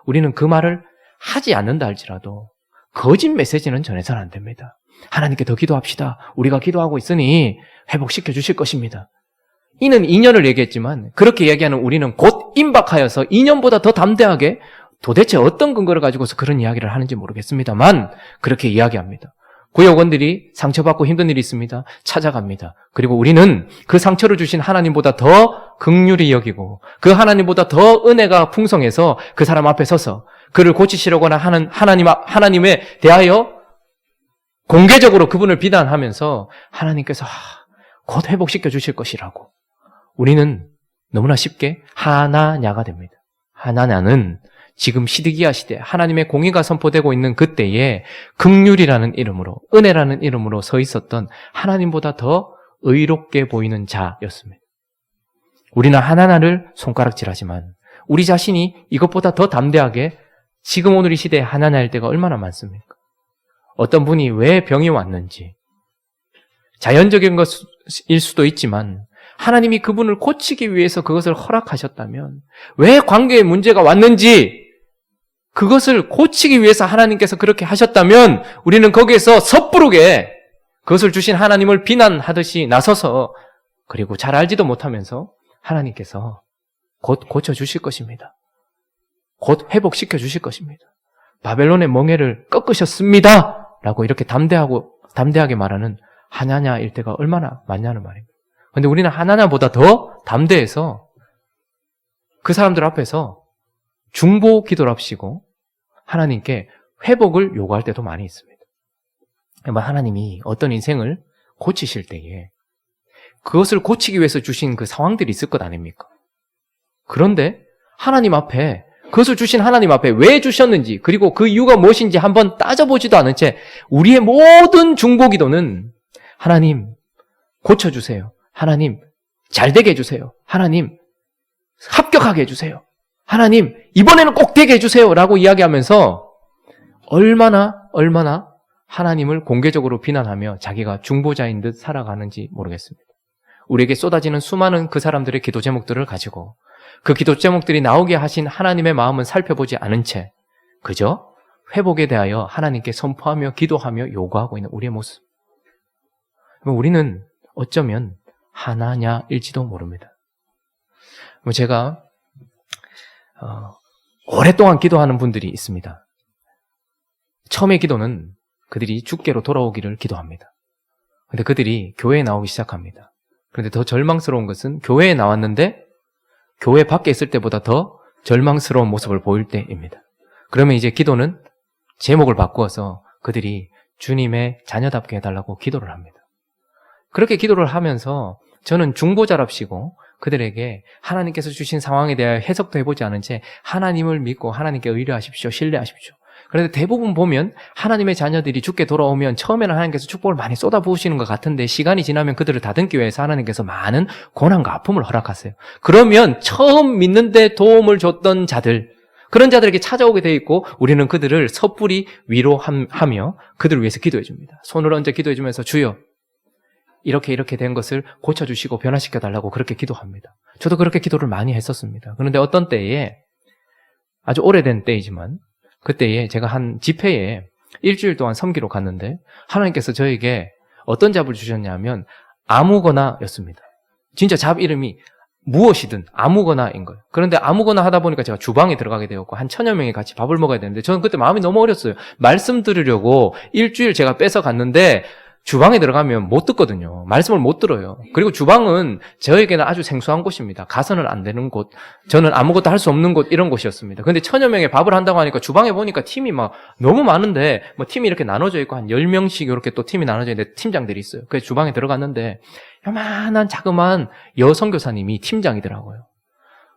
우리는 그 말을 하지 않는다 할지라도 거짓 메시지는 전해서는 안 됩니다. 하나님께 더 기도합시다. 우리가 기도하고 있으니 회복시켜 주실 것입니다. 이는 2년을 얘기했지만 그렇게 얘기하는 우리는 곧 임박하여서 2년보다 더 담대하게 도대체 어떤 근거를 가지고서 그런 이야기를 하는지 모르겠습니다만 그렇게 이야기합니다. 구역원들이 상처받고 힘든 일이 있습니다. 찾아갑니다. 그리고 우리는 그 상처를 주신 하나님보다 더 긍휼히 여기고 그 하나님보다 더 은혜가 풍성해서 그 사람 앞에 서서 그를 고치시려거나 하는 하나님에 대하여 공개적으로 그분을 비난하면서 하나님께서 곧 회복시켜 주실 것이라고 우리는 너무나 쉽게 하나냐가 됩니다. 하나냐는 지금 시드기야 시대 하나님의 공의가 선포되고 있는 그때에 긍휼이라는 이름으로 은혜라는 이름으로 서 있었던 하나님보다 더 의롭게 보이는 자였습니다. 우리는 하나냐를 손가락질하지만 우리 자신이 이것보다 더 담대하게 지금 오늘 이 시대에 하나냐일 때가 얼마나 많습니까? 어떤 분이 왜 병이 왔는지 자연적인 것일 수도 있지만 하나님이 그분을 고치기 위해서 그것을 허락하셨다면 왜 관계에 문제가 왔는지 그것을 고치기 위해서 하나님께서 그렇게 하셨다면 우리는 거기에서 섣부르게 그것을 주신 하나님을 비난하듯이 나서서 그리고 잘 알지도 못하면서 하나님께서 곧 고쳐주실 것입니다. 곧 회복시켜 주실 것입니다. 바벨론의 멍에를 꺾으셨습니다. 라고 이렇게 담대하게 말하는 하나냐일 때가 얼마나 많냐는 말입니다. 그런데 우리는 하나냐보다 더 담대해서 그 사람들 앞에서 중보 기도를 합시고 하나님께 회복을 요구할 때도 많이 있습니다. 하나님이 어떤 인생을 고치실 때에 그것을 고치기 위해서 주신 그 상황들이 있을 것 아닙니까? 그런데 하나님 앞에 그것을 주신 하나님 앞에 왜 주셨는지 그리고 그 이유가 무엇인지 한번 따져보지도 않은 채 우리의 모든 중보 기도는 하나님 고쳐주세요. 하나님 잘되게 해주세요. 하나님 합격하게 해주세요. 하나님 이번에는 꼭 되게 해주세요 라고 이야기하면서 얼마나 하나님을 공개적으로 비난하며 자기가 중보자인 듯 살아가는지 모르겠습니다. 우리에게 쏟아지는 수많은 그 사람들의 기도 제목들을 가지고 그 기도 제목들이 나오게 하신 하나님의 마음은 살펴보지 않은 채 그저 회복에 대하여 하나님께 선포하며 기도하며 요구하고 있는 우리의 모습. 우리는 어쩌면 하나냐일지도 모릅니다. 제가 오랫동안 기도하는 분들이 있습니다. 처음의 기도는 그들이 주께로 돌아오기를 기도합니다. 그런데 그들이 교회에 나오기 시작합니다. 그런데 더 절망스러운 것은 교회에 나왔는데 교회 밖에 있을 때보다 더 절망스러운 모습을 보일 때입니다. 그러면 이제 기도는 제목을 바꾸어서 그들이 주님의 자녀답게 해달라고 기도를 합니다. 그렇게 기도를 하면서 저는 중보자랍시고 그들에게 하나님께서 주신 상황에 대하여 해석도 해보지 않은 채 하나님을 믿고 하나님께 의뢰하십시오. 신뢰하십시오. 그런데 대부분 보면 하나님의 자녀들이 죽게 돌아오면 처음에는 하나님께서 축복을 많이 쏟아부으시는 것 같은데 시간이 지나면 그들을 다듬기 위해서 하나님께서 많은 고난과 아픔을 허락하세요. 그러면 처음 믿는데 도움을 줬던 자들, 그런 자들에게 찾아오게 돼 있고 우리는 그들을 섣불리 위로하며 그들을 위해서 기도해 줍니다. 손을 얹어 기도해 주면서 주여 이렇게 된 것을 고쳐주시고 변화시켜 달라고 그렇게 기도합니다. 저도 그렇게 기도를 많이 했었습니다. 그런데 어떤 때에 아주 오래된 때이지만 그때에 제가 한 집회에 일주일 동안 섬기러 갔는데 하나님께서 저에게 어떤 잡을 주셨냐면 아무거나였습니다. 진짜 잡 이름이 무엇이든 아무거나인 거예요. 그런데 아무거나 하다 보니까 제가 주방에 들어가게 되었고 한 1000여 명이 같이 밥을 먹어야 되는데 저는 그때 마음이 너무 어렸어요. 말씀 들으려고 일주일 제가 뺏어 갔는데 주방에 들어가면 못 듣거든요. 말씀을 못 들어요. 그리고 주방은 저에게는 아주 생소한 곳입니다. 가서는 안 되는 곳, 저는 아무것도 할 수 없는 곳 이런 곳이었습니다. 근데 1000여 명의 밥을 한다고 하니까 주방에 보니까 팀이 막 너무 많은데 뭐 팀이 이렇게 나눠져 있고 한 10명씩 이렇게 또 팀이 나눠져 있는데 팀장들이 있어요. 그래서 주방에 들어갔는데 요만한 자그마한 여선교사님이 팀장이더라고요.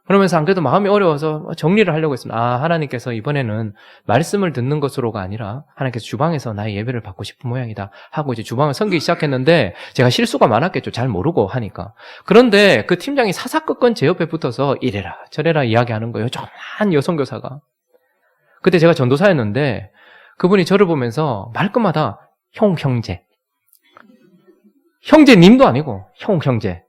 그러면서 안 그래도 마음이 어려워서 정리를 하려고 했습니다. 하나님께서 이번에는 말씀을 듣는 것으로가 아니라 하나님께서 주방에서 나의 예배를 받고 싶은 모양이다 하고 이제 주방을 섬기기 시작했는데 제가 실수가 많았겠죠. 잘 모르고 하니까. 그런데 그 팀장이 사사건건 제 옆에 붙어서 이래라 저래라 이야기하는 거예요. 조그만 여성교사가. 그때 제가 전도사였는데 그분이 저를 보면서 말끝마다 형제. 형제님도 아니고 형제.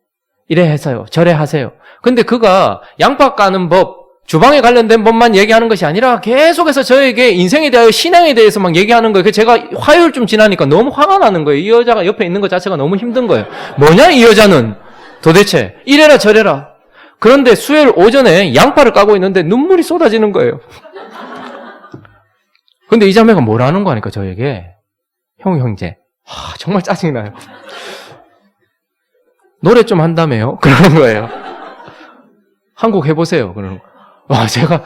이래 해서요. 저래 하세요. 근데 그가 양파 까는 법, 주방에 관련된 법만 얘기하는 것이 아니라 계속해서 저에게 인생에 대하여 신앙에 대해서 막 얘기하는 거예요. 제가 화요일쯤 지나니까 너무 화가 나는 거예요. 이 여자가 옆에 있는 것 자체가 너무 힘든 거예요. 뭐냐 이 여자는 도대체 이래라 저래라. 그런데 수요일 오전에 양파를 까고 있는데 눈물이 쏟아지는 거예요. 근데 이 자매가 뭐라는 거 하니까 저에게 형제. 정말 짜증나요. 노래 좀 한다며요? 그러는 거예요. 한곡 해보세요. 그러는 거. 제가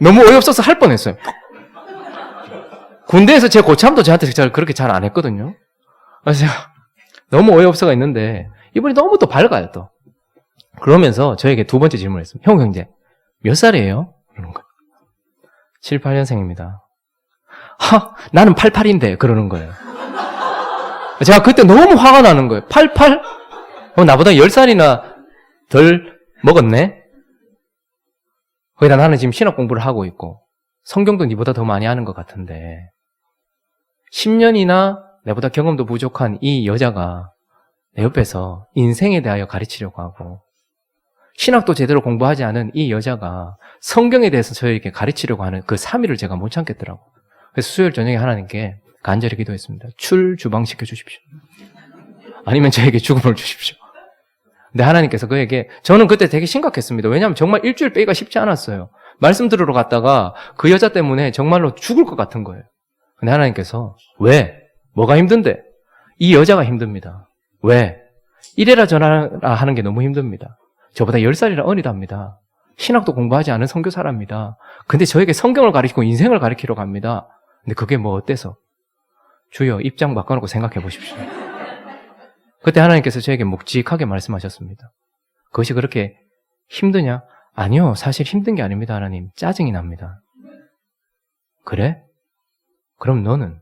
너무 어이없어서 할 뻔했어요. 군대에서 제 고참도 저한테 그렇게 잘 안 했거든요. 그래서 제가 너무 어이없어가 있는데 이분이 너무 또 밝아요 또. 그러면서 저에게 두 번째 질문을 했습니다. 형제 몇 살이에요? 그러는 거예요. 7, 8년생입니다. 나는 88인데 그러는 거예요. 제가 그때 너무 화가 나는 거예요. 88? 나보다 10살이나 덜 먹었네? 거기다 나는 지금 신학 공부를 하고 있고 성경도 니보다 더 많이 하는 것 같은데 10년이나 내보다 경험도 부족한 이 여자가 내 옆에서 인생에 대하여 가르치려고 하고 신학도 제대로 공부하지 않은 이 여자가 성경에 대해서 저에게 가르치려고 하는 그 3일을 제가 못 참겠더라고요. 그래서 수요일 저녁에 하나님께 간절히 기도했습니다. 주방시켜 주십시오. 아니면 저에게 죽음을 주십시오. 근데 하나님께서 그에게, 저는 그때 되게 심각했습니다. 왜냐하면 정말 일주일 빼기가 쉽지 않았어요. 말씀 들으러 갔다가 그 여자 때문에 정말로 죽을 것 같은 거예요. 근데 하나님께서 왜? 뭐가 힘든데? 이 여자가 힘듭니다. 왜? 이래라 저래라 하는 게 너무 힘듭니다. 저보다 10살이라 어리답니다. 신학도 공부하지 않은 선교사랍니다. 근데 저에게 성경을 가르치고 인생을 가르치러 갑니다. 근데 그게 뭐 어때서? 주여 입장 바꿔놓고 생각해 보십시오. 그때 하나님께서 저에게 묵직하게 말씀하셨습니다. 그것이 그렇게 힘드냐? 아니요. 사실 힘든 게 아닙니다. 하나님. 짜증이 납니다. 그래? 그럼 너는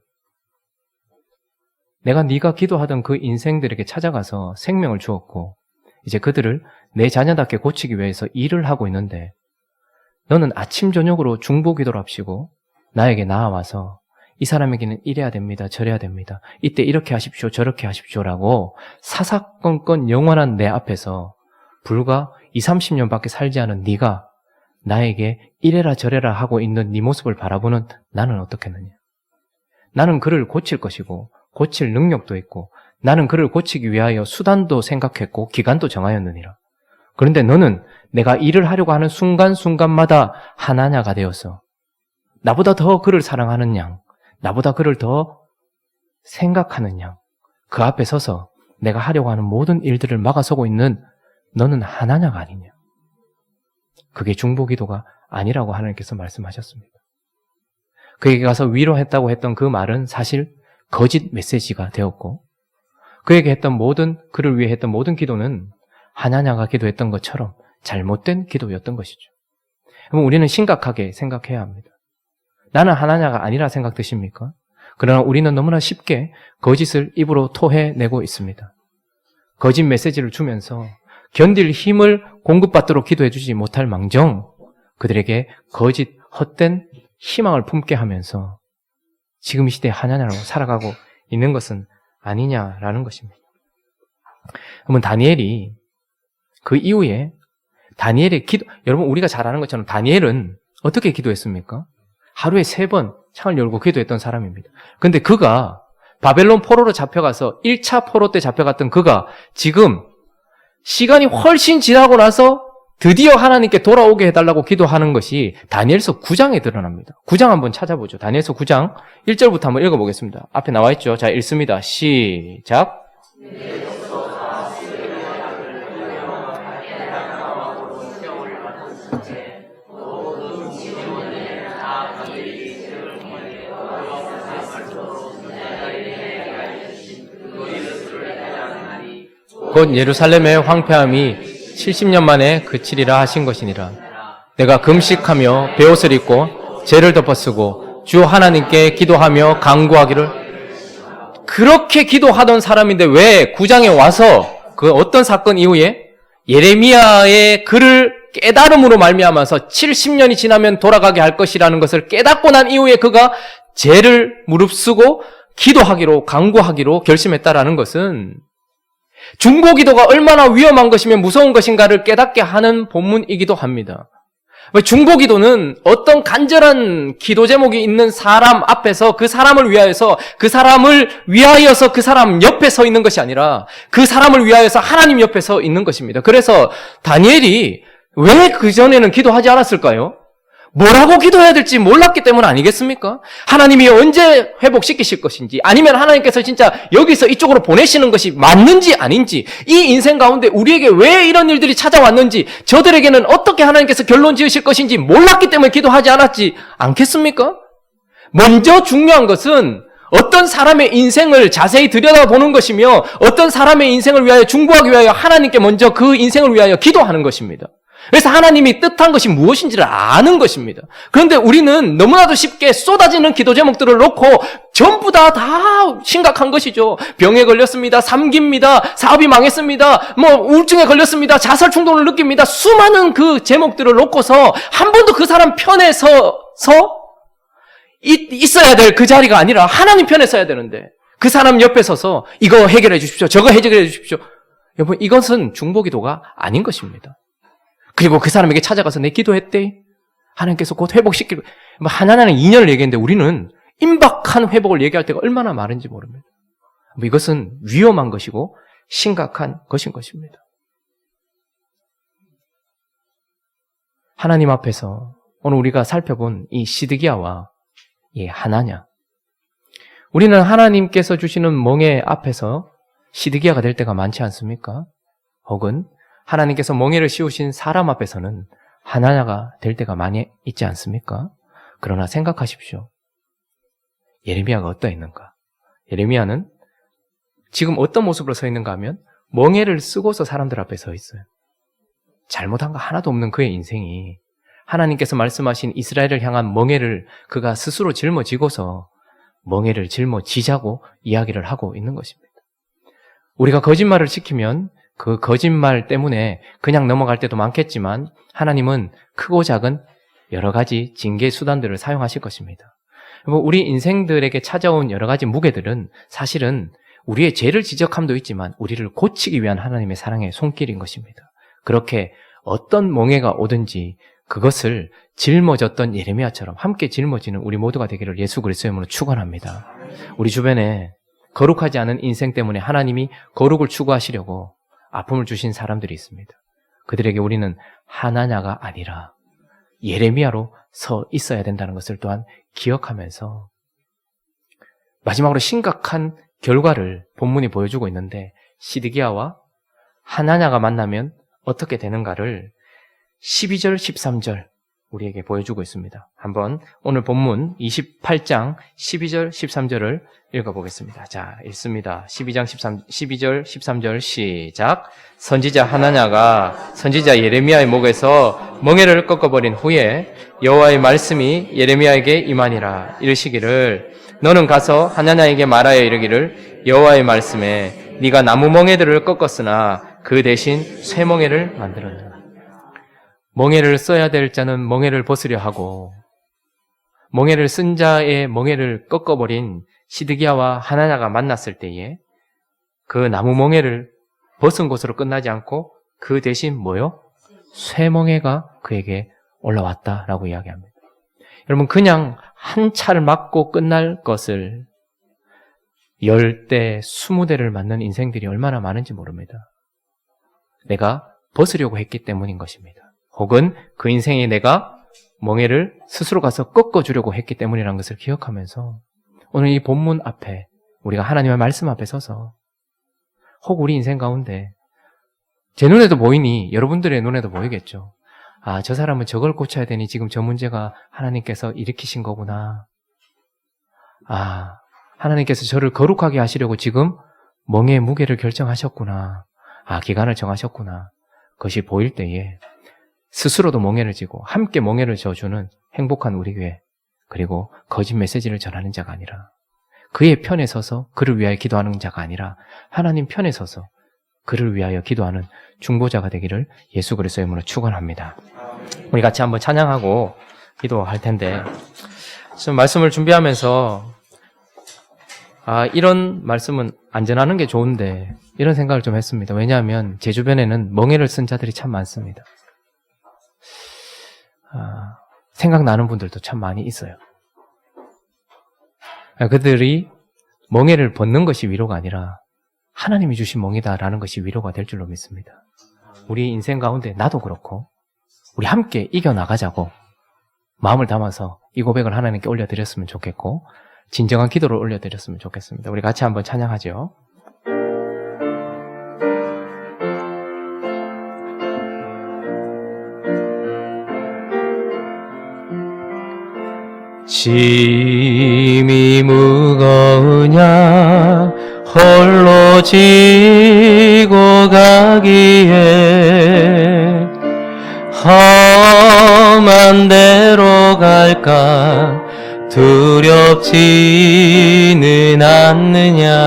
내가 네가 기도하던 그 인생들에게 찾아가서 생명을 주었고 이제 그들을 내 자녀답게 고치기 위해서 일을 하고 있는데 너는 아침 저녁으로 중보기도를 합시고 나에게 나와서 이 사람에게는 이래야 됩니다. 저래야 됩니다. 이때 이렇게 하십시오. 저렇게 하십시오라고 사사건건 영원한 내 앞에서 불과 20, 30년밖에 살지 않은 네가 나에게 이래라 저래라 하고 있는 네 모습을 바라보는 나는 어떻겠느냐. 나는 그를 고칠 것이고 고칠 능력도 있고 나는 그를 고치기 위하여 수단도 생각했고 기간도 정하였느니라. 그런데 너는 내가 일을 하려고 하는 순간순간마다 하나냐가 되어서 나보다 더 그를 사랑하는 양, 나보다 그를 더 생각하는 양, 그 앞에 서서 내가 하려고 하는 모든 일들을 막아서고 있는 너는 하나냐가 아니냐. 그게 중보기도가 아니라고 하나님께서 말씀하셨습니다. 그에게 가서 위로했다고 했던 그 말은 사실 거짓 메시지가 되었고 그에게 했던 그를 위해 했던 모든 기도는 하나냐가 기도했던 것처럼 잘못된 기도였던 것이죠. 그럼 우리는 심각하게 생각해야 합니다. 나는 하나냐가 아니라 생각되십니까? 그러나 우리는 너무나 쉽게 거짓을 입으로 토해내고 있습니다. 거짓 메시지를 주면서 견딜 힘을 공급받도록 기도해주지 못할 망정 그들에게 거짓 헛된 희망을 품게 하면서 지금 이 시대에 하나냐로 살아가고 있는 것은 아니냐라는 것입니다. 그러면 다니엘이 그 이후에 다니엘의 기도, 여러분 우리가 잘 아는 것처럼 다니엘은 어떻게 기도했습니까? 하루에 3번 창을 열고 기도했던 사람입니다. 그런데 그가 바벨론 포로로 잡혀가서 1차 포로 때 잡혀갔던 그가 지금 시간이 훨씬 지나고 나서 드디어 하나님께 돌아오게 해달라고 기도하는 것이 다니엘서 9장에 드러납니다. 9장 한번 찾아보죠. 다니엘서 9장 1절부터 한번 읽어보겠습니다. 앞에 나와 있죠. 자, 읽습니다. 시작. 곧 예루살렘의 황폐함이 70년 만에 그치리라 하신 것이니라. 내가 금식하며 베옷을 입고 죄를 덮어쓰고 주 하나님께 기도하며 간구하기를. 그렇게 기도하던 사람인데 왜 9장에 와서 그 어떤 사건 이후에 예레미야의 글을 깨달음으로 말미암아서 70년이 지나면 돌아가게 할 것이라는 것을 깨닫고 난 이후에 그가 죄를 무릅쓰고 기도하기로 간구하기로 결심했다라는 것은 중보기도가 얼마나 위험한 것이며 무서운 것인가를 깨닫게 하는 본문이기도 합니다. 중보기도는 어떤 간절한 기도 제목이 있는 사람 앞에서 그 사람을 위하여서 그 사람 옆에 서 있는 것이 아니라 그 사람을 위하여서 하나님 옆에 서 있는 것입니다. 그래서 다니엘이 왜 그전에는 기도하지 않았을까요? 뭐라고 기도해야 될지 몰랐기 때문 아니겠습니까? 하나님이 언제 회복시키실 것인지 아니면 하나님께서 진짜 여기서 이쪽으로 보내시는 것이 맞는지 아닌지 이 인생 가운데 우리에게 왜 이런 일들이 찾아왔는지 저들에게는 어떻게 하나님께서 결론 지으실 것인지 몰랐기 때문에 기도하지 않았지 않겠습니까? 먼저 중요한 것은 어떤 사람의 인생을 자세히 들여다보는 것이며 어떤 사람의 인생을 위하여 중보하기 위하여 하나님께 먼저 그 인생을 위하여 기도하는 것입니다. 그래서 하나님이 뜻한 것이 무엇인지를 아는 것입니다. 그런데 우리는 너무나도 쉽게 쏟아지는 기도 제목들을 놓고 전부 다 심각한 것이죠. 병에 걸렸습니다. 삼깁니다. 사업이 망했습니다. 우울증에 걸렸습니다. 자살 충동을 느낍니다. 수많은 그 제목들을 놓고서 한 번도 그 사람 편에 있어야 될 그 자리가 아니라 하나님 편에 서야 되는데 그 사람 옆에 서서 이거 해결해 주십시오. 저거 해결해 주십시오. 여러분 이것은 중보기도가 아닌 것입니다. 그리고 그 사람에게 찾아가서 내 기도했대. 하나님께서 곧 회복시키고. 하나는 2년을 얘기했는데 우리는 임박한 회복을 얘기할 때가 얼마나 많은지 모릅니다. 이것은 위험한 것이고 심각한 것인 것입니다. 하나님 앞에서 오늘 우리가 살펴본 이 시드기야와 이 하나냐. 우리는 하나님께서 주시는 멍에 앞에서 시드기야가 될 때가 많지 않습니까? 혹은 하나님께서 멍에를 씌우신 사람 앞에서는 하나냐가 될 때가 많이 있지 않습니까? 그러나 생각하십시오. 예레미야가 어떠했는가? 예레미야는 지금 어떤 모습으로 서 있는가 하면 멍에를 쓰고서 사람들 앞에 서 있어요. 잘못한 거 하나도 없는 그의 인생이 하나님께서 말씀하신 이스라엘을 향한 멍에를 그가 스스로 짊어지고서 멍에를 짊어지자고 이야기를 하고 있는 것입니다. 우리가 거짓말을 시키면 그 거짓말 때문에 그냥 넘어갈 때도 많겠지만 하나님은 크고 작은 여러 가지 징계 수단들을 사용하실 것입니다. 우리 인생들에게 찾아온 여러 가지 무게들은 사실은 우리의 죄를 지적함도 있지만 우리를 고치기 위한 하나님의 사랑의 손길인 것입니다. 그렇게 어떤 멍해가 오든지 그것을 짊어졌던 예레미야처럼 함께 짊어지는 우리 모두가 되기를 예수 그리스도의 이름으로 축원합니다. 우리 주변에 거룩하지 않은 인생 때문에 하나님이 거룩을 추구하시려고 아픔을 주신 사람들이 있습니다. 그들에게 우리는 하나냐가 아니라 예레미야로 서 있어야 된다는 것을 또한 기억하면서 마지막으로 심각한 결과를 본문이 보여주고 있는데 시드기야와 하나냐가 만나면 어떻게 되는가를 12절, 13절 우리에게 보여주고 있습니다. 한번 오늘 본문 28장 12절 13절을 읽어보겠습니다. 자, 읽습니다. 12절 13절 시작. 선지자 하나냐가 선지자 예레미야의 목에서 멍에를 꺾어버린 후에 여호와의 말씀이 예레미야에게 임하니라. 이르시기를 너는 가서 하나냐에게 말하여 이르기를 여호와의 말씀에 네가 나무 멍에들을 꺾었으나 그 대신 쇠 멍에를 만들었느라. 멍에를 써야 될 자는 멍에를 벗으려 하고 멍에를 쓴 자의 멍에를 꺾어버린 시드기야와 하나냐가 만났을 때에 그 나무 멍에를 벗은 것으로 끝나지 않고 그 대신 뭐요? 쇠 멍에가 그에게 올라왔다라고 이야기합니다. 여러분 그냥 한 차를 맞고 끝날 것을 10대, 20대를 맞는 인생들이 얼마나 많은지 모릅니다. 내가 벗으려고 했기 때문인 것입니다. 혹은 그 인생에 내가 멍에를 스스로 가서 꺾어주려고 했기 때문이라는 것을 기억하면서 오늘 이 본문 앞에 우리가 하나님의 말씀 앞에 서서 혹 우리 인생 가운데 제 눈에도 보이니 여러분들의 눈에도 보이겠죠. 아, 저 사람은 저걸 고쳐야 되니 지금 저 문제가 하나님께서 일으키신 거구나. 아, 하나님께서 저를 거룩하게 하시려고 지금 멍에의 무게를 결정하셨구나. 아, 기간을 정하셨구나. 그것이 보일 때에 스스로도 멍에를 지고 함께 멍에를 져주는 행복한 우리 교회, 그리고 거짓 메시지를 전하는 자가 아니라 그의 편에 서서 그를 위하여 기도하는 자가 아니라 하나님 편에 서서 그를 위하여 기도하는 중보자가 되기를 예수 그리스도의 이름으로 축원합니다. 우리 같이 한번 찬양하고 기도할 텐데, 좀 말씀을 준비하면서 이런 말씀은 안 전하는 게 좋은데 이런 생각을 좀 했습니다. 왜냐하면 제 주변에는 멍에를 쓴 자들이 참 많습니다. 생각나는 분들도 참 많이 있어요. 그들이 멍에를 벗는 것이 위로가 아니라 하나님이 주신 멍이다라는 것이 위로가 될 줄로 믿습니다. 우리 인생 가운데 나도 그렇고 우리 함께 이겨나가자고 마음을 담아서 이 고백을 하나님께 올려드렸으면 좋겠고 진정한 기도를 올려드렸으면 좋겠습니다. 우리 같이 한번 찬양하죠. 짐이 무거우냐 홀로 지고 가기에 험한 데로 갈까 두렵지는 않느냐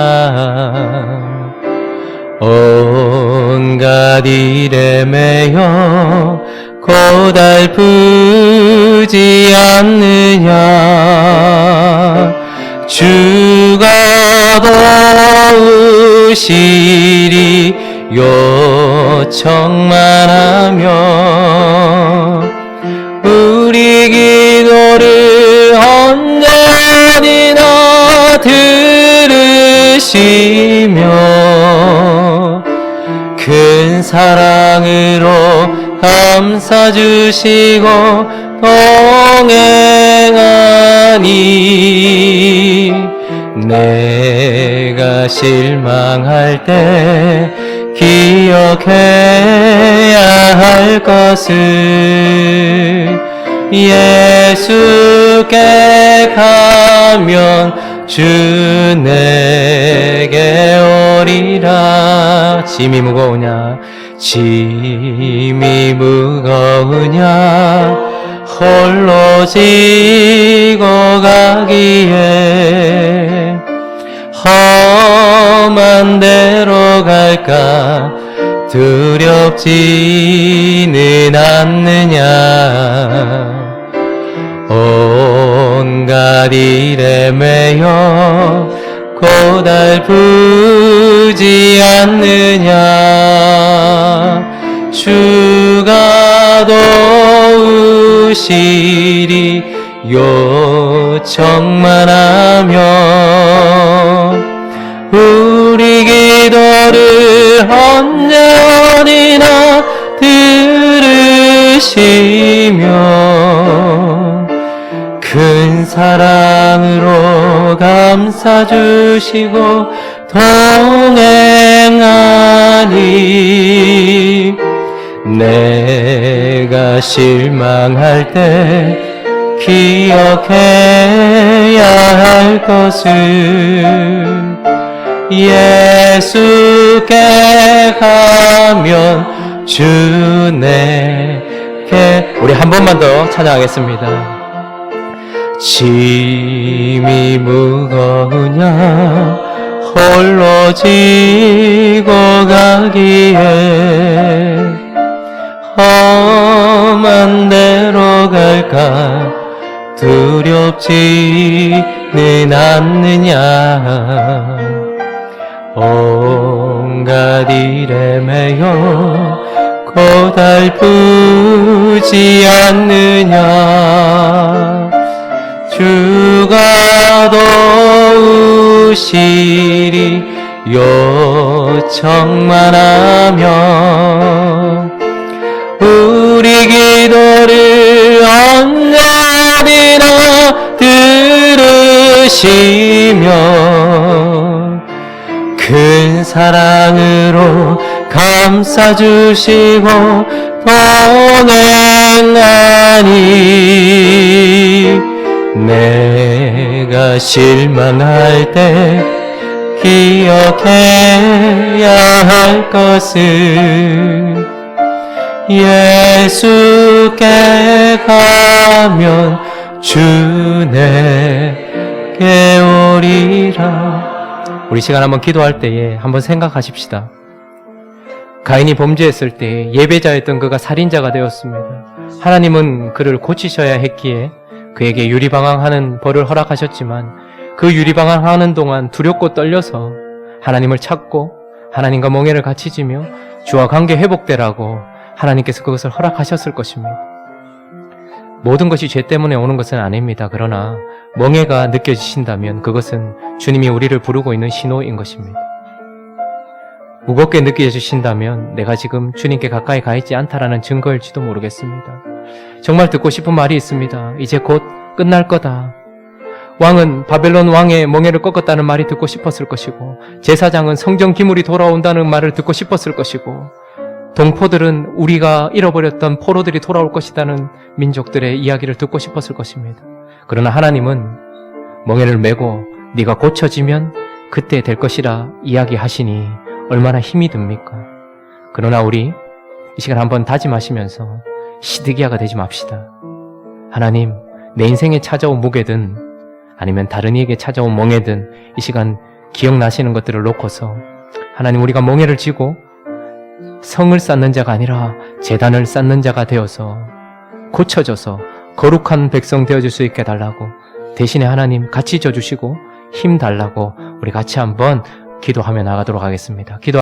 온갖 일에 매여 고달프지 않느냐 주가 도우시리 요청만 하며 우리 기도를 언제나 들으시며 큰 사랑으로 감사 주시고 동행하니 내가 실망할 때 기억해야 할 것을 예수께 가면 주 내게 오리라. 짐이 무거우냐 짐이 무거우냐 홀로 지고 가기에 험한 데로 갈까 두렵지는 않느냐 온갖 일에 매여 고달프지 않느냐 주가 도우시리 요청만 하며 우리 기도를 언제나 들으시며 큰 사랑으로 감사 주시고 동행하니 내가 내가 실망할 때 기억해야 할 것을 예수께 가면 주 내게. 우리 한 번만 더 찬양하겠습니다. 짐이 무거우냐 홀로 지고 가기에 험한 데로 갈까 두렵지는 않느냐. 온갖 일에 매여 고달프지 않느냐. 주가 도우시리 요청만 하면 우리 기도를 언제나 들으시며 큰 사랑으로 감싸주시고 동행하니 내가 실망할 때 기억해야 할 것을 예수께 가면 주 내게 오리라. 우리 시간 한번 기도할 때에 한번 생각하십시다. 가인이 범죄했을 때 예배자였던 그가 살인자가 되었습니다. 하나님은 그를 고치셔야 했기에 그에게 유리방황하는 벌을 허락하셨지만 그 유리방황하는 동안 두렵고 떨려서 하나님을 찾고 하나님과 멍에를 같이 지며 주와 관계 회복되라고 하나님께서 그것을 허락하셨을 것입니다. 모든 것이 죄 때문에 오는 것은 아닙니다. 그러나 멍에가 느껴지신다면 그것은 주님이 우리를 부르고 있는 신호인 것입니다. 무겁게 느껴지신다면 내가 지금 주님께 가까이 가 있지 않다라는 증거일지도 모르겠습니다. 정말 듣고 싶은 말이 있습니다. 이제 곧 끝날 거다. 왕은 바벨론 왕의 멍에를 꺾었다는 말이 듣고 싶었을 것이고, 제사장은 성전 기물이 돌아온다는 말을 듣고 싶었을 것이고, 동포들은 우리가 잃어버렸던 포로들이 돌아올 것이라는 민족들의 이야기를 듣고 싶었을 것입니다. 그러나 하나님은 멍에를 메고 네가 고쳐지면 그때 될 것이라 이야기하시니 얼마나 힘이 듭니까? 그러나 우리 이 시간 한번 다짐하시면서 시드기야가 되지 맙시다. 하나님, 내 인생에 찾아온 무게든 아니면 다른 이에게 찾아온 멍에든 이 시간 기억나시는 것들을 놓고서 하나님, 우리가 멍에를 지고 성을 쌓는 자가 아니라 제단을 쌓는 자가 되어서 고쳐져서 거룩한 백성 되어줄 수 있게 달라고, 대신에 하나님 같이 져주시고 힘 달라고 우리 같이 한번 기도하며 나가도록 하겠습니다. 기도